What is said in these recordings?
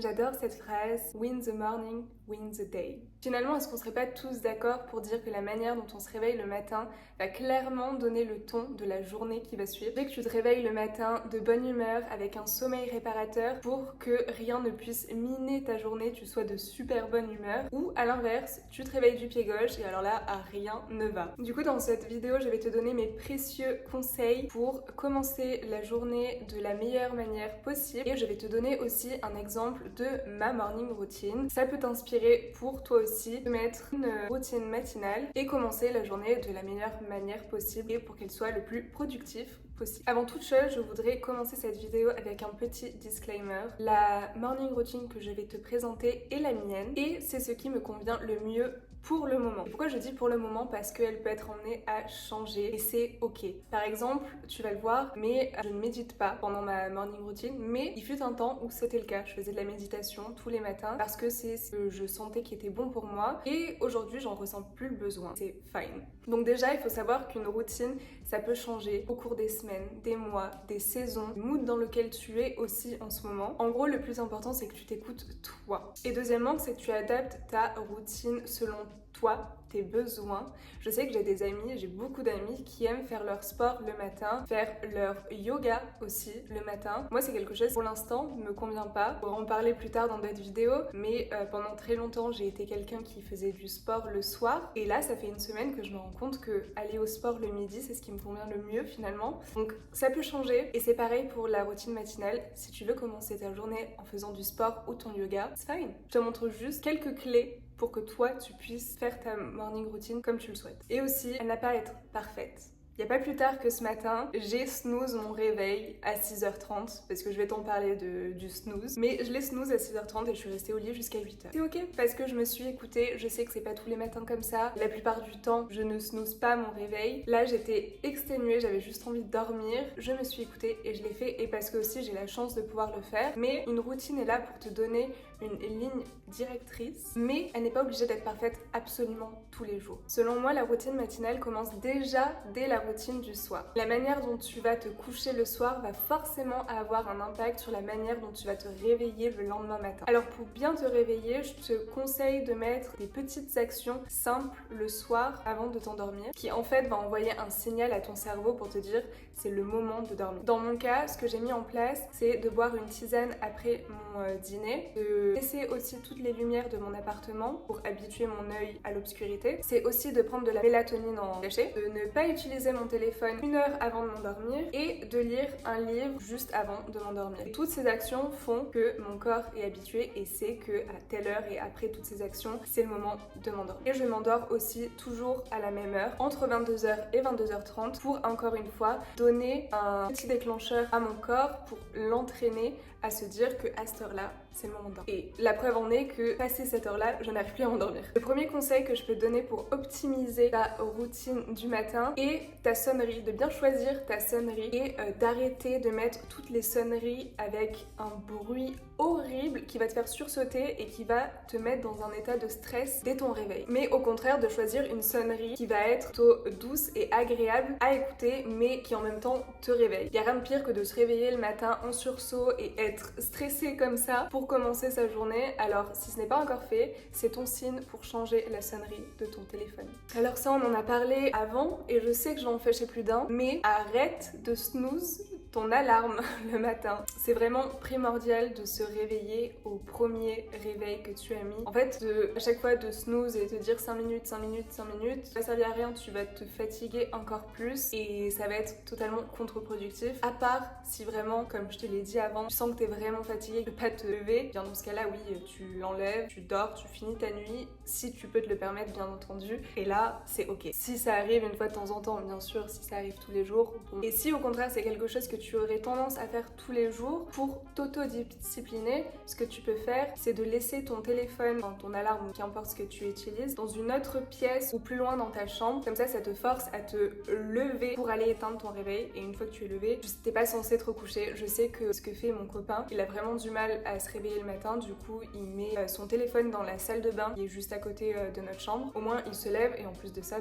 J'adore cette phrase "Win the morning, win the day". Finalement, est-ce qu'on serait pas tous d'accord pour dire que la manière dont on se réveille le matin va clairement donner le ton de la journée qui va suivre? Dès que tu te réveilles le matin de bonne humeur, avec un sommeil réparateur, pour que rien ne puisse miner ta journée, tu sois de super bonne humeur, ou à l'inverse, tu te réveilles du pied gauche et alors là, rien ne va. Du coup, dans cette vidéo, je vais te donner mes précieux conseils pour commencer la journée de la meilleure manière possible et je vais te donner aussi un exemple de ma morning routine. Ça peut t'inspirer pour toi aussi de mettre une routine matinale et commencer la journée de la meilleure manière possible et pour qu'elle soit le plus productive possible. Avant toute chose, je voudrais commencer cette vidéo avec un petit disclaimer. La morning routine que je vais te présenter est la mienne et c'est ce qui me convient le mieux pour le moment. Pourquoi je dis pour le moment? Parce qu'elle peut être emmenée à changer et c'est ok. Par exemple, tu vas le voir, mais je ne médite pas pendant ma morning routine, mais il fut un temps où c'était le cas. Je faisais de la méditation tous les matins parce que c'est ce que je sentais qui était bon pour moi et aujourd'hui j'en ressens plus le besoin. C'est fine. Donc déjà, il faut savoir qu'une routine, ça peut changer au cours des semaines, des mois, des saisons, le mood dans lequel tu es aussi en ce moment. En gros, le plus important, c'est que tu t'écoutes toi. Et deuxièmement, c'est que tu adaptes ta routine selon toi, tes besoins. Je sais que j'ai des amis, j'ai beaucoup d'amis qui aiment faire leur sport le matin, faire leur yoga aussi le matin. Moi, c'est quelque chose qui pour l'instant ne me convient pas. On va en parler plus tard dans d'autres vidéos, mais pendant très longtemps, j'ai été quelqu'un qui faisait du sport le soir. Et là, ça fait une semaine que je me rends compte que aller au sport le midi, c'est ce qui me convient le mieux finalement. Donc ça peut changer et c'est pareil pour la routine matinale. Si tu veux commencer ta journée en faisant du sport ou ton yoga, c'est fine. Je te montre juste quelques clés pour que toi, tu puisses faire ta morning routine comme tu le souhaites. Et aussi, elle n'a pas à être parfaite. Il n'y a pas plus tard que ce matin, j'ai snooze mon réveil à 6h30, parce que je vais t'en parler du snooze, mais je l'ai snooze à 6h30 et je suis restée au lit jusqu'à 8h. C'est ok, parce que je me suis écoutée, je sais que c'est pas tous les matins comme ça, la plupart du temps, je ne snooze pas mon réveil. Là, j'étais exténuée, j'avais juste envie de dormir, je me suis écoutée et je l'ai fait, et parce que aussi j'ai la chance de pouvoir le faire, mais une routine est là pour te donner une ligne directrice, mais elle n'est pas obligée d'être parfaite absolument tous les jours. Selon moi, la routine matinale commence déjà dès la routine du soir. La manière dont tu vas te coucher le soir va forcément avoir un impact sur la manière dont tu vas te réveiller le lendemain matin. Alors pour bien te réveiller, je te conseille de mettre des petites actions simples le soir avant de t'endormir, qui en fait va envoyer un signal à ton cerveau pour te dire c'est le moment de dormir. Dans mon cas, ce que j'ai mis en place, c'est de boire une tisane après mon dîner, de laisser aussi toutes les lumières de mon appartement pour habituer mon œil à l'obscurité. C'est aussi de prendre de la mélatonine en cachet, de ne pas utiliser mon téléphone 1 heure avant de m'endormir et de lire un livre juste avant de m'endormir. Et toutes ces actions font que mon corps est habitué et sait que à telle heure et après toutes ces actions, c'est le moment de m'endormir. Et je m'endors aussi toujours à la même heure, entre 22h et 22h30 pour encore une fois donner un petit déclencheur à mon corps pour l'entraîner à se dire que à cette heure-là, c'est le moment de dormir. Et la preuve en est que passé cette heure-là, je n'arrive plus à m'endormir. Le premier conseil que je peux te donner pour optimiser ta routine du matin est ta sonnerie, de bien choisir ta sonnerie et d'arrêter de mettre toutes les sonneries avec un bruit horrible qui va te faire sursauter et qui va te mettre dans un état de stress dès ton réveil. Mais au contraire, de choisir une sonnerie qui va être plutôt douce et agréable à écouter, mais qui en même temps te réveille. Il n'y a rien de pire que de se réveiller le matin en sursaut et être stressé comme ça pour commencer sa journée. Alors si ce n'est pas encore fait, c'est ton signe pour changer la sonnerie de ton téléphone. Alors ça, on en a parlé avant et je sais que j'en fais chez plus d'un, mais arrête de snooze ton alarme le matin. C'est vraiment primordial de se réveiller au premier réveil que tu as mis. En fait, à chaque fois de snooze et te dire 5 minutes, 5 minutes, 5 minutes, ça va servir à rien, tu vas te fatiguer encore plus et ça va être totalement contre-productif. À part si vraiment, comme je te l'ai dit avant, tu sens que tu es vraiment fatigué, tu peux pas te lever, bien dans ce cas-là, oui, tu l'enlèves, tu dors, tu finis ta nuit, si tu peux te le permettre, bien entendu. Et là, c'est ok. Si ça arrive une fois de temps en temps, bien sûr, si ça arrive tous les jours, bon. Et si au contraire, c'est quelque chose que tu aurais tendance à faire tous les jours, pour t'auto-discipliner, ce que tu peux faire, c'est de laisser ton téléphone, ton alarme ou qu'importe ce que tu utilises, dans une autre pièce ou plus loin dans ta chambre. Comme ça te force à te lever pour aller éteindre ton réveil. Et une fois que tu es levé, t'es pas censé te recoucher. Je sais que ce que fait mon copain, il a vraiment du mal à se réveiller le matin. Du coup, il met son téléphone dans la salle de bain qui est juste à côté de notre chambre. Au moins, il se lève et en plus de ça,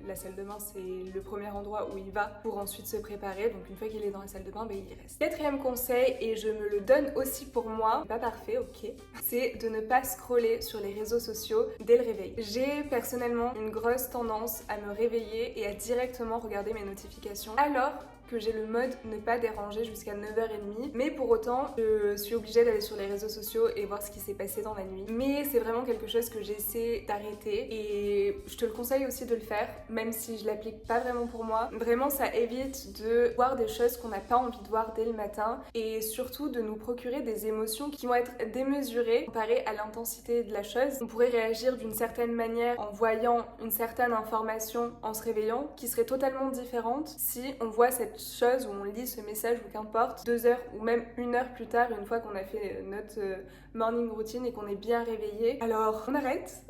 la salle de bain, c'est le premier endroit où il va pour ensuite se préparer. Donc une fois qu'il est dans la salle de bain, il y reste. Quatrième conseil, et je me le donne aussi pour moi, pas parfait, ok, c'est de ne pas scroller sur les réseaux sociaux dès le réveil. J'ai personnellement une grosse tendance à me réveiller et à directement regarder mes notifications alors que j'ai le mode ne pas déranger jusqu'à 9h30, mais pour autant je suis obligée d'aller sur les réseaux sociaux et voir ce qui s'est passé dans la nuit. Mais c'est vraiment quelque chose que j'essaie d'arrêter et je te le conseille aussi de le faire, même si je l'applique pas vraiment pour moi. Vraiment ça évite de voir des choses qu'on n'a pas envie de voir dès le matin et surtout de nous procurer des émotions qui vont être démesurées comparées à l'intensité de la chose. On pourrait réagir d'une certaine manière en voyant une certaine information en se réveillant qui serait totalement différente si on voit cette chose où on lit ce message ou qu'importe 2 heures ou même 1 heure plus tard, une fois qu'on a fait notre morning routine et qu'on est bien réveillé. Alors on arrête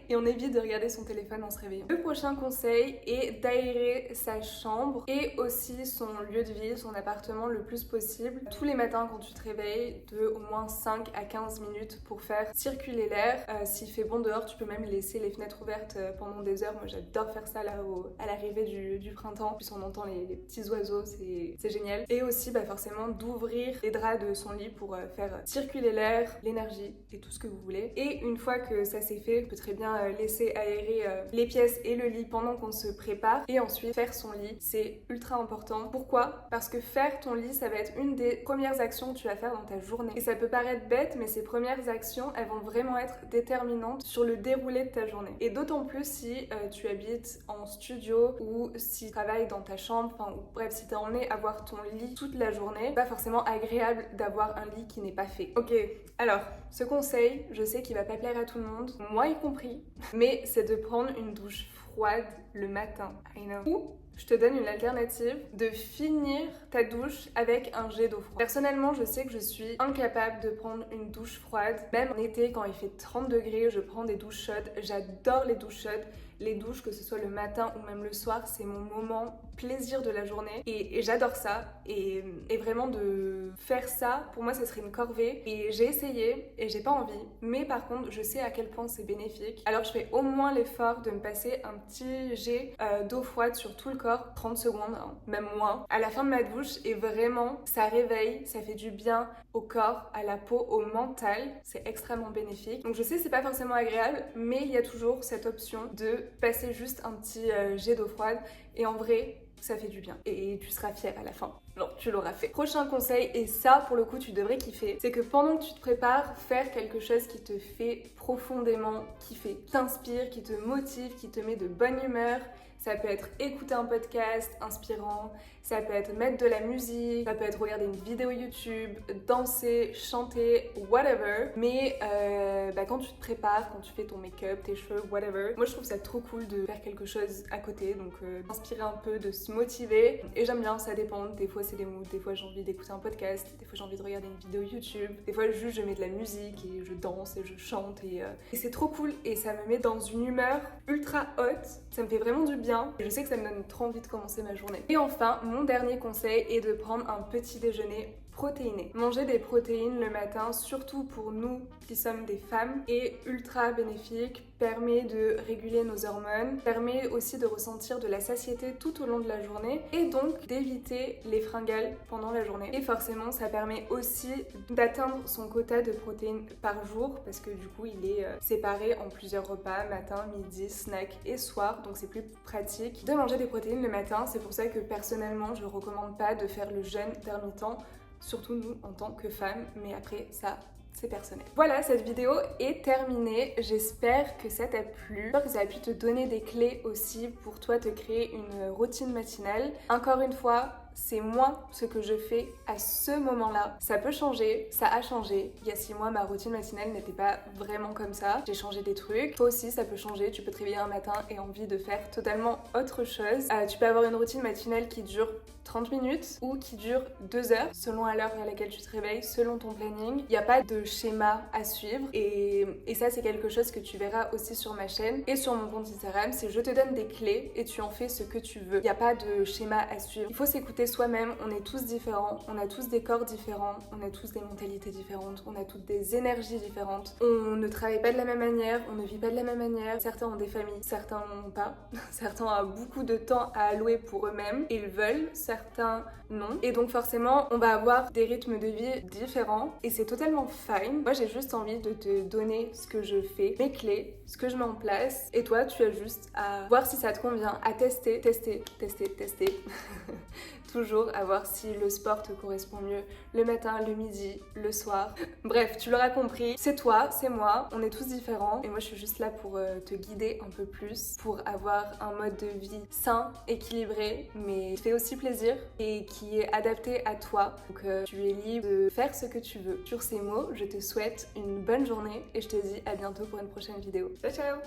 et on évite de regarder son téléphone en se réveillant. Le prochain conseil est d'aérer sa chambre et aussi son lieu de vie, son appartement le plus possible. Tous les matins quand tu te réveilles, de au moins 5 à 15 minutes pour faire circuler l'air. S'il fait bon dehors, tu peux même laisser les fenêtres ouvertes pendant des heures. Moi j'adore faire ça là à l'arrivée du printemps. Puis on entend les petits oiseaux, c'est génial. Et aussi forcément d'ouvrir les draps de son lit pour faire circuler l'air, l'énergie et tout ce que vous voulez. Et une fois que ça c'est fait, on peut très bien laisser aérer les pièces et le lit pendant qu'on se prépare et ensuite faire son lit. C'est ultra important. Pourquoi? Parce que faire ton lit, ça va être une des premières actions que tu vas faire dans ta journée. Et ça peut paraître bête, mais ces premières actions, elles vont vraiment être déterminantes sur le déroulé de ta journée. Et d'autant plus si tu habites en studio ou si tu travailles dans ta chambre, bref, si t'es emmené à voir ton lit toute la journée, pas forcément agréable d'avoir un lit qui n'est pas fait. Ok, alors, ce conseil, je sais qu'il va pas plaire à tout le monde, moi y compris, mais c'est de prendre une douche froide le matin. I know. Ou je te donne une alternative de finir ta douche avec un jet d'eau froide. Personnellement, je sais que je suis incapable de prendre une douche froide. Même en été, quand il fait 30 degrés, je prends des douches chaudes. J'adore les douches chaudes. Les douches, que ce soit le matin ou même le soir, c'est mon moment plaisir de la journée et j'adore ça et vraiment de faire ça, pour moi ça serait une corvée et j'ai essayé et j'ai pas envie, mais par contre je sais à quel point c'est bénéfique, alors je fais au moins l'effort de me passer un petit jet d'eau froide sur tout le corps, 30 secondes, hein, même moins, à la fin de ma douche et vraiment ça réveille, ça fait du bien au corps, à la peau, au mental, c'est extrêmement bénéfique. Donc je sais c'est pas forcément agréable, mais il y a toujours cette option de passer juste un petit jet d'eau froide et en vrai ça fait du bien et tu seras fière à la fin. Non, tu l'auras fait. Prochain conseil, et ça pour le coup tu devrais kiffer, c'est que pendant que tu te prépares, faire quelque chose qui te fait profondément kiffer, qui t'inspire, qui te motive, qui te met de bonne humeur. Ça peut être écouter un podcast inspirant, ça peut être mettre de la musique, ça peut être regarder une vidéo YouTube, danser, chanter, whatever. Mais quand tu te prépares, quand tu fais ton make-up, tes cheveux, whatever, moi je trouve ça trop cool de faire quelque chose à côté, donc d'inspirer un peu, de se motiver. Et j'aime bien, ça dépend, des fois c'est des moods, des fois j'ai envie d'écouter un podcast, des fois j'ai envie de regarder une vidéo YouTube, des fois juste je mets de la musique et je danse et je chante et c'est trop cool et ça me met dans une humeur ultra haute, ça me fait vraiment du bien. Et je sais que ça me donne trop envie de commencer ma journée. Et enfin, mon dernier conseil est de prendre un petit déjeuner protéiné. Manger des protéines le matin, surtout pour nous qui sommes des femmes, est ultra bénéfique, permet de réguler nos hormones, permet aussi de ressentir de la satiété tout au long de la journée et donc d'éviter les fringales pendant la journée. Et forcément, ça permet aussi d'atteindre son quota de protéines par jour parce que du coup, il est séparé en plusieurs repas, matin, midi, snack et soir, donc c'est plus pratique de manger des protéines le matin. C'est pour ça que personnellement, je recommande pas de faire le jeûne intermittent, surtout nous en tant que femmes, mais après ça c'est personnel. Voilà, cette vidéo est terminée, j'espère que ça t'a plu, j'espère que ça a pu te donner des clés aussi pour toi te créer une routine matinale. Encore une fois, c'est moi ce que je fais à ce moment-là. Ça peut changer, ça a changé. Il y a 6 mois, ma routine matinale n'était pas vraiment comme ça. J'ai changé des trucs. Toi aussi, ça peut changer. Tu peux te réveiller un matin et envie de faire totalement autre chose. Tu peux avoir une routine matinale qui dure 30 minutes ou qui dure 2 heures, selon à l'heure à laquelle tu te réveilles, selon ton planning. Il n'y a pas de schéma à suivre et ça, c'est quelque chose que tu verras aussi sur ma chaîne et sur mon compte Instagram. C'est je te donne des clés et tu en fais ce que tu veux. Il n'y a pas de schéma à suivre. Il faut s'écouter es soi-même, on est tous différents, on a tous des corps différents, on a tous des mentalités différentes, on a toutes des énergies différentes. On ne travaille pas de la même manière, on ne vit pas de la même manière. Certains ont des familles, certains n'en ont pas. Certains ont beaucoup de temps à allouer pour eux-mêmes et ils veulent, certains non. Et donc forcément, on va avoir des rythmes de vie différents et c'est totalement fine. Moi, j'ai juste envie de te donner ce que je fais, mes clés, ce que je mets en place. Et toi, tu as juste à voir si ça te convient, à tester. Toujours à voir si le sport te correspond mieux le matin, le midi, le soir. Bref, tu l'auras compris, c'est toi, c'est moi, on est tous différents et moi je suis juste là pour te guider un peu plus, pour avoir un mode de vie sain, équilibré, mais qui fait aussi plaisir et qui est adapté à toi. Donc tu es libre de faire ce que tu veux. Sur ces mots, je te souhaite une bonne journée et je te dis à bientôt pour une prochaine vidéo. Ciao ciao!